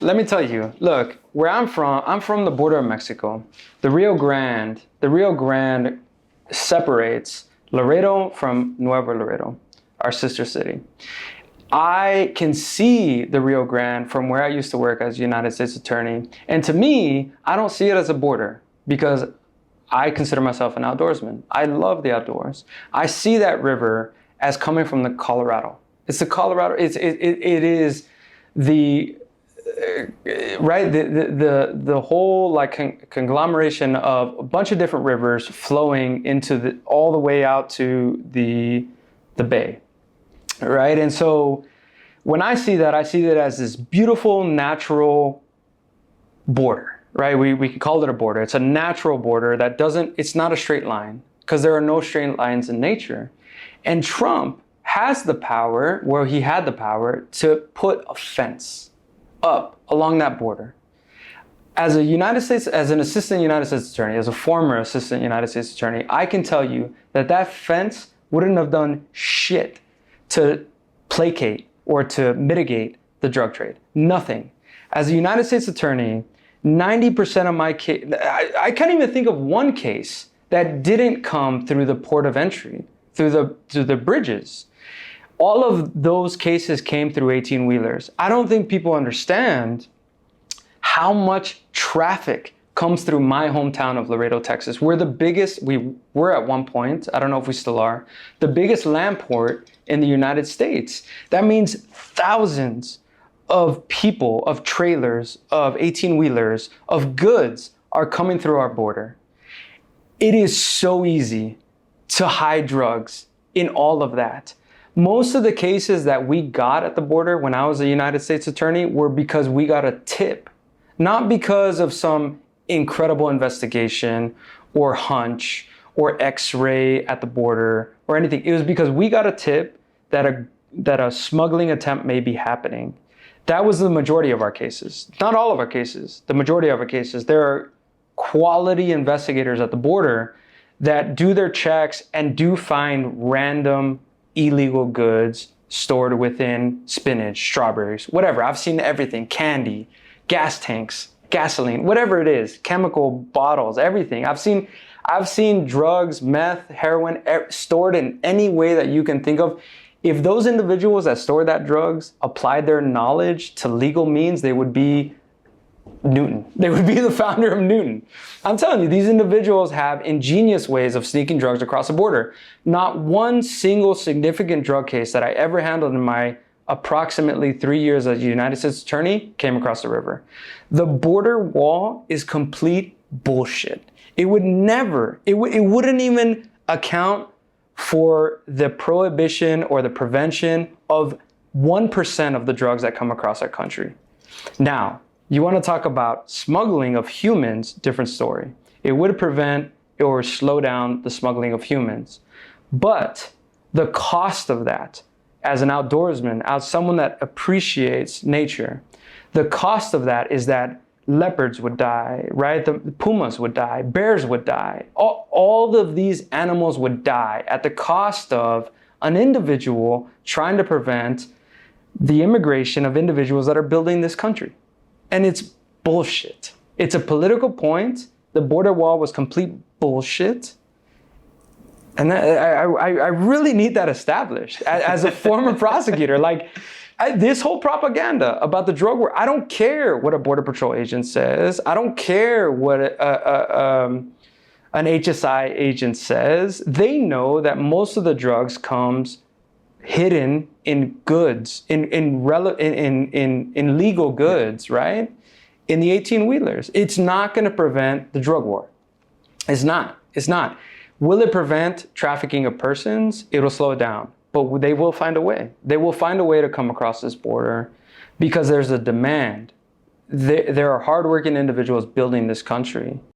Let me tell you, look, where I'm from the border of Mexico. The Rio Grande separates Laredo from Nuevo Laredo, our sister city. I can see the Rio Grande from where I used to work as United States Attorney. And to me, I don't see it as a border because I consider myself an outdoorsman. I love the outdoors. I see that river as coming from the Colorado. It's the Colorado, it is the, right, the whole like conglomeration of a bunch of different rivers flowing into all the way out to the bay. Right. And so when I see that as this beautiful natural border, right? We can call it a border. It's a natural border that it's not a straight line because there are no straight lines in nature. And Trump has the power, where he had the power to put a fence up along that border. As an assistant United States attorney, as a former assistant United States attorney, I can tell you that fence wouldn't have done shit to placate or to mitigate the drug trade. Nothing. As a United States attorney, 90% of my case, I can't even think of one case that didn't come through the port of entry, through the bridges. All of those cases came through 18-wheelers. I don't think people understand how much traffic comes through my hometown of Laredo, Texas. We were at one point, I don't know if we still are, the biggest land port in the United States. That means thousands of people, of trailers, of 18-wheelers, of goods are coming through our border. It is so easy to hide drugs in all of that. Most of the cases that we got at the border when I was a United States attorney were because we got a tip, not because of some incredible investigation or hunch or x-ray at the border or anything. It was because we got a tip that a smuggling attempt may be happening. That was the majority of our cases. Not all of our cases, the majority of our cases. There are quality investigators at the border that do their checks and do find random illegal goods stored within spinach, strawberries, whatever. I've seen everything, candy, gas tanks, gasoline, whatever it is, chemical bottles, everything. I've seen drugs, meth, heroin stored in any way that you can think of. If those individuals that stored that drugs applied their knowledge to legal means, they would be Newton. They would be the founder of Newton. I'm telling you, these individuals have ingenious ways of sneaking drugs across the border. Not one single significant drug case that I ever handled in my approximately 3 years as a United States attorney came across the river. The border wall is complete bullshit. It wouldn't even account for the prohibition or the prevention of 1% of the drugs that come across our country. Now, you want to talk about smuggling of humans, different story. It would prevent or slow down the smuggling of humans. But the cost of that, as an outdoorsman, as someone that appreciates nature, the cost of that is that leopards would die, right? The pumas would die, bears would die. All of these animals would die at the cost of an individual trying to prevent the immigration of individuals that are building this country. And it's bullshit. It's a political point. The border wall was complete bullshit. And I really need that established as a former prosecutor. This whole propaganda about the drug war, I don't care what a Border Patrol agent says. I don't care what an HSI agent says. They know that most of the drugs comes hidden in goods, in legal goods, right? In the 18-wheelers. It's not going to prevent the drug war. It's not. Will it prevent trafficking of persons? It'll slow it down. But they will find a way. They will find a way to come across this border because there's a demand. There are hardworking individuals building this country.